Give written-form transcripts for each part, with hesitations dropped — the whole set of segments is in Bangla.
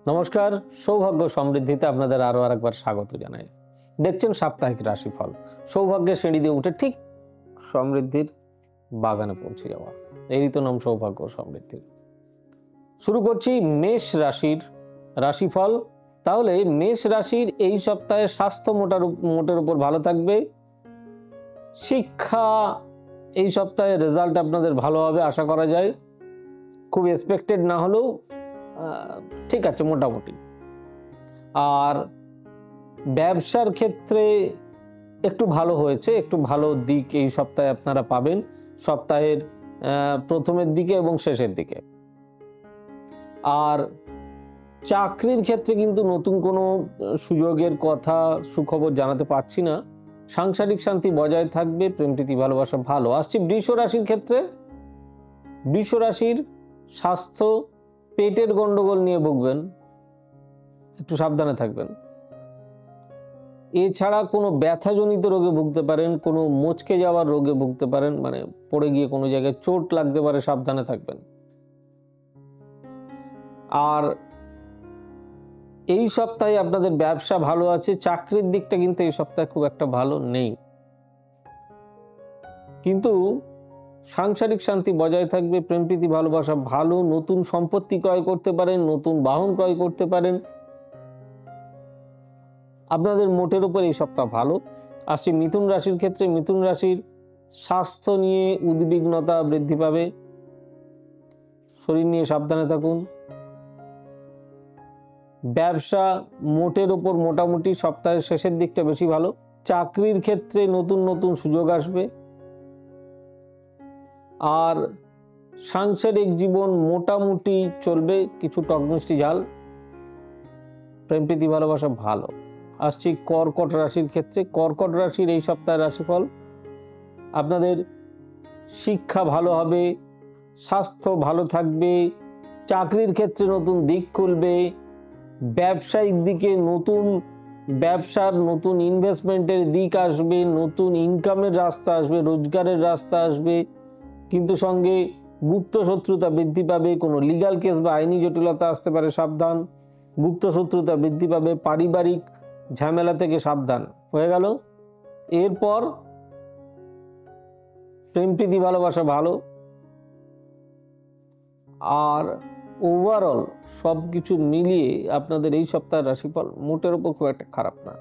নমস্কার, সৌভাগ্য সমৃদ্ধিতে আপনাদের আরো আরেকবার স্বাগত জানাই। দেখছেন সাপ্তাহিক রাশিফল। সৌভাগ্যের সিঁড়ি দিয়ে উঠে ঠিক সমৃদ্ধির বাগানে পৌঁছে যাওয়া, এরই তো নাম সৌভাগ্য সমৃদ্ধি। শুরু করছি মেষ রাশির রাশিফল। তাহলে মেষ রাশির এই সপ্তাহে স্বাস্থ্য মোটের উপর ভালো থাকবে। শিক্ষা এই সপ্তাহে রেজাল্ট আপনাদের ভালো হবে আশা করা যায়, খুব এক্সপেক্টেড না হলেও ঠিক আছে মোটামুটি। আর ব্যবসার ক্ষেত্রে একটু ভালো হয়েছে, একটু ভালো দিক এই সপ্তাহে আপনারা পাবেন, সপ্তাহের প্রথমের দিকে এবং শেষের দিকে। আর চাকরির ক্ষেত্রে কিন্তু নতুন কোনো সুযোগের কথা সুখবর জানাতে পারছি না। সাংসারিক শান্তি বজায় থাকবে, প্রেম প্রীতি ভালোবাসা ভালো। আসছি বৃষ রাশির ক্ষেত্রে। বৃষ রাশির স্বাস্থ্য, পেটের গন্ডগোল নিয়ে ভুগবেন, একটু সাবধানে থাকবেন। এছাড়া কোনো ব্যথাজনিত রোগে ভুগতে পারেন, কোনো মচকে যাওয়ার রোগে ভুগতে পারেন, মানে পড়ে গিয়ে কোনো জায়গায় চোট লাগতে পারে, সাবধানে থাকবেন। আর এই সপ্তাহে আপনাদের ব্যবসা ভালো আছে, চাকরির দিকটা কিন্তু এই সপ্তাহে খুব একটা ভালো নেই, কিন্তু সাংসারিক শান্তি বজায় থাকবে, প্রেম প্রীতি ভালোবাসা ভালো। নতুন সম্পত্তি ক্রয় করতে পারেন, নতুন বাহন ক্রয় করতে পারেন, আপনাদের মোটের উপর এই সপ্তাহ ভালো। আসছে মিথুন রাশির ক্ষেত্রে। মিথুন রাশির স্বাস্থ্য নিয়ে উদ্বিগ্নতা বৃদ্ধি পাবে, শরীর নিয়ে সাবধানে থাকুন। ব্যবসা মোটের উপর মোটামুটি, সপ্তাহের শেষের দিকটা বেশি ভালো। চাকরির ক্ষেত্রে নতুন নতুন সুযোগ আসবে। আর সাংসারিক জীবন মোটামুটি চলবে, কিছু টক মিষ্টি ঝাল, প্রেম প্রীতি ভালোবাসা ভালো। আসছি কর্কট রাশির ক্ষেত্রে। কর্কট রাশির এই সপ্তাহের রাশিফল। আপনাদের শিক্ষা ভালো হবে, স্বাস্থ্য ভালো থাকবে, চাকরির ক্ষেত্রে নতুন দিক খুলবে, ব্যবসায়িক দিকে নতুন ব্যবসার নতুন ইনভেস্টমেন্টের দিক আসবে, নতুন ইনকামের রাস্তা আসবে, রোজগারের রাস্তা আসবে, কিন্তু সঙ্গে গুপ্ত শত্রুতা বৃদ্ধি পাবে। কোনো লিগ্যাল কেস বা আইনি জটিলতা আসতে পারে, সাবধান। গুপ্ত শত্রুতা বৃদ্ধি পাবে, পারিবারিক ঝামেলা থেকে সাবধান। হয়ে গেল। এরপর প্রেম প্রীতি ভালোবাসা ভালো। আর ওভারঅল সবকিছু মিলিয়ে আপনাদের এই সপ্তাহের রাশিফল মোটের উপর খুব একটা খারাপ না।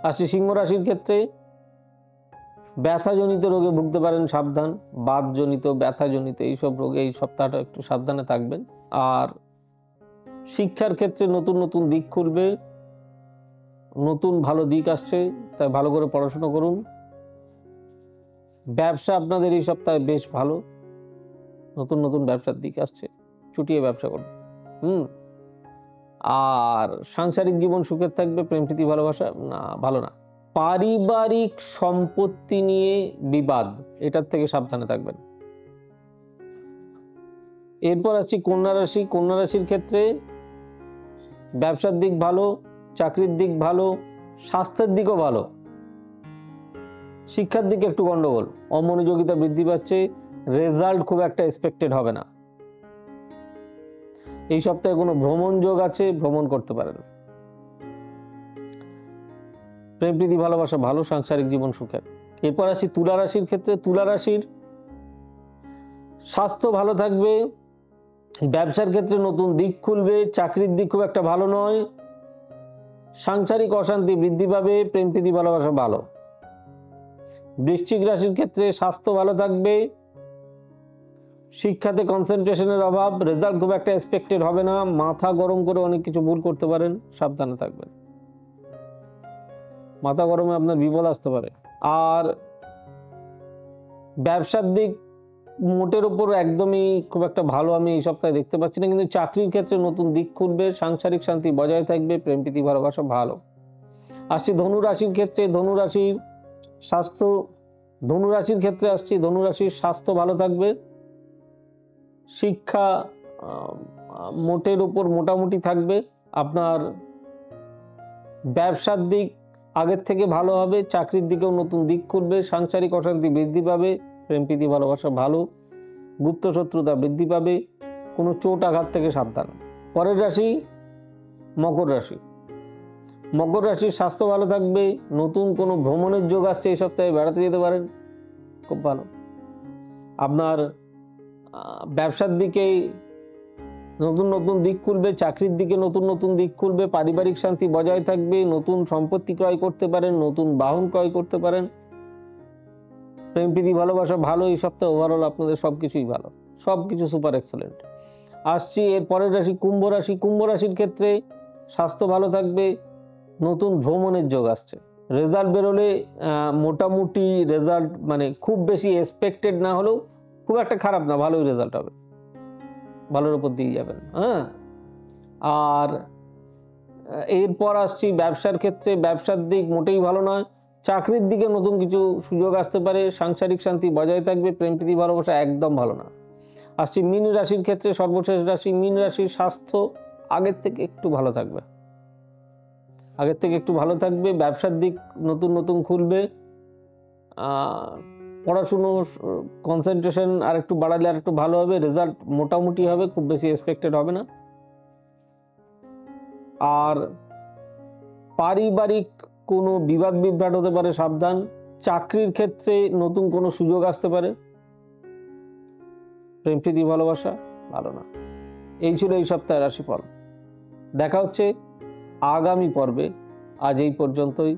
আসছে সিংহ রাশির ক্ষেত্রে। ব্যথাজনিত রোগে ভুগতে পারেন, সাবধান। বাতজনিত, ব্যথাজনিত এইসব রোগে এই সপ্তাহটা একটু সাবধানে থাকবেন। আর শিক্ষার ক্ষেত্রে নতুন নতুন দিক খুলবে, নতুন ভালো দিক আসছে, তাই ভালো করে পড়াশোনা করুন। ব্যবসা আপনাদের এই সপ্তাহে বেশ ভালো, নতুন নতুন ব্যবসার দিক আসছে, চুটিয়ে ব্যবসা করুন। আর সাংসারিক জীবন সুখের থাকবে, প্রেম প্রীতি ভালোবাসা না ভালো না। পারিবারিক সম্পত্তি নিয়ে বিবাদ, এটার থেকে সাবধানে থাকবেন। এরপর আসছি কন্যা রাশি। কন্যা রাশির ক্ষেত্রে ব্যবসার দিক ভালো, চাকরির দিক ভালো, স্বাস্থ্যের দিকও ভালো। শিক্ষার দিকে একটু গন্ডগোল, অমনোযোগিতা বৃদ্ধি পাচ্ছে, রেজাল্ট খুব একটা এক্সপেক্টেড হবে না। এই সপ্তাহে কোনো ভ্রমণ যোগ আছে, ভ্রমণ করতে পারেন। প্রেম প্রীতি ভালোবাসা ভালো, সাংসারিক জীবন সুখের। এরপর আসি তুলা রাশির ক্ষেত্রে। তুলা রাশির স্বাস্থ্য ভালো থাকবে, ব্যবসার ক্ষেত্রে নতুন দিক খুলবে, চাকরির দিক খুব একটা ভালো নয়, সাংসারিক অশান্তি বৃদ্ধি পাবে, প্রেম প্রীতি ভালোবাসা ভালো। বৃশ্চিক রাশির ক্ষেত্রে স্বাস্থ্য ভালো থাকবে, শিক্ষাতে কনসেন্ট্রেশনের অভাব, রেজাল্ট খুব একটা এক্সপেক্টেড হবে না, মাথা গরম করে অনেক কিছু ভুল করতে পারেন, সাবধানে থাকবেন। মাথা গরমে আপনার বিপদ আসতে পারে। আর ব্যবসার দিক মোটের উপর একদমই খুব একটা ভালো আমি এই সপ্তাহে দেখতে পাচ্ছি না, কিন্তু চাকরির ক্ষেত্রে নতুন দিক খুলবে, সাংসারিক শান্তি বজায় থাকবে, প্রেম প্রীতি ভালোবাসা ভালো। আসছি ধনু রাশির ক্ষেত্রে। ধনু রাশির স্বাস্থ্য, ধনু রাশির ক্ষেত্রে আসছি, ধনু রাশির স্বাস্থ্য ভালো থাকবে, শিক্ষা মোটের উপর মোটামুটি থাকবে, আপনার ব্যবসার দিক আগের থেকে ভালো হবে, চাকরির দিকেও নতুন দিক খুলবে, সাংসারিক অশান্তি বৃদ্ধি পাবে, প্রেম প্রীতি ভালোবাসা ভালো, গুপ্ত শত্রুতা বৃদ্ধি পাবে, কোনো চোট আঘাত থেকে সাবধান। পরের রাশি মকর রাশি। মকর রাশির স্বাস্থ্য ভালো থাকবে, নতুন কোনো ভ্রমণের যোগ আসছে এই সপ্তাহে, বেড়াতে যেতে পারেন, খুব ভালো। আপনার ব্যবসার দিকে নতুন নতুন দিক খুলবে, চাকরির দিকে নতুন নতুন দিক খুলবে, পারিবারিক শান্তি বজায় থাকবে, নতুন সম্পত্তি ক্রয় করতে পারেন, নতুন বাহন ক্রয় করতে পারেন। প্রেম প্রীতি ভালোবাসা ভালো এই সপ্তাহে, ওভারঅল আপনাদের সবকিছুই ভালো, সবকিছু সুপার এক্সেলেন্ট। আসছি এর পরের রাশি কুম্ভ রাশি। কুম্ভ রাশির ক্ষেত্রে স্বাস্থ্য ভালো থাকবে, নতুন ভ্রমণের যোগ আসছে। রেজাল্ট বেরোলে মোটামুটি রেজাল্ট, মানে খুব বেশি এক্সপেক্টেড না হলেও খুব একটা খারাপ না, ভালোই রেজাল্ট হবে, ভালোর উপর দিয়ে যাবেন। হ্যাঁ, আর এরপর আসছি ব্যবসার ক্ষেত্রে। ব্যবসার দিক মোটেই ভালো নয়, চাকরির দিকে নতুন কিছু সুযোগ আসতে পারে, সাংসারিক শান্তি বজায় থাকবে, প্রেম প্রীতি ভালোবাসা একদম ভালো না। আসছি মীন রাশির ক্ষেত্রে, সর্বশেষ রাশি মীন রাশির। স্বাস্থ্য আগের থেকে একটু ভালো থাকবে, আগের থেকে একটু ভালো থাকবে, ব্যবসার দিক নতুন নতুন খুলবে, পড়াশুনো কনসেন্ট্রেশন আর একটু বাড়ালে আর একটু ভালো হবে, রেজাল্ট মোটামুটি হবে, খুব বেশি এক্সপেক্টেড হবে না। আর পারিবারিক কোনো বিবাদ বিভ্রাট হতে পারে, সাবধান। চাকরির ক্ষেত্রে নতুন কোনো সুযোগ আসতে পারে, প্রেম প্রীতি ভালোবাসা ভালো না। এই ছিল এই সপ্তাহের রাশিফল। দেখা হচ্ছে আগামী পর্বে। আজ এই পর্যন্তই।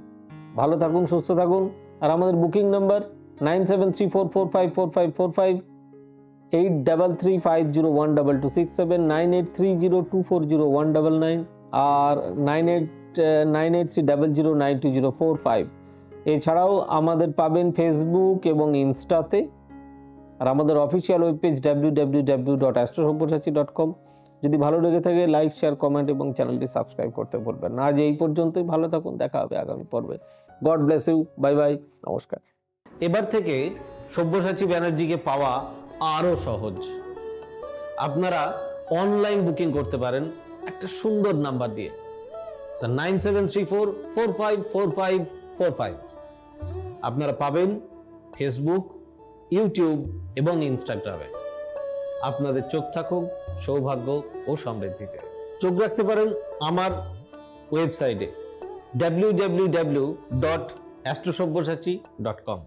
ভালো থাকুন, সুস্থ থাকুন। আর আমাদের বুকিং নাম্বার 9734454545, 8335012267, 9830240199 আর 989300920045। এছাড়াও আমাদের পাবেন ফেসবুক এবং ইনস্টাতে, আর আমাদের অফিসিয়াল ওয়েব পেজ www.astrosaব্যসাচী.com। যদি ভালো লেগে থাকে লাইক, শেয়ার, কমেন্ট এবং চ্যানেলটি সাবস্ক্রাইব করতে ভুলবেন না। আজ এই পর্যন্তই। ভালো থাকুন, দেখা হবে আগামী পর্বে। God bless you, bye bye, নমস্কার। এবার থেকে সব্যসাচী ব্যানার্জিকে পাওয়া আরও সহজ। আপনারা অনলাইন বুকিং করতে পারেন একটা সুন্দর নাম্বার দিয়ে, 9734454545। আপনারা পাবেন ফেসবুক, ইউটিউব এবং ইনস্টাগ্রামে। আপনাদের চোখ থাকুক সৌভাগ্য ও সমৃদ্ধিতে। চোখ রাখতে পারেন আমার ওয়েবসাইটে www.astrosaব্যসাচী.com।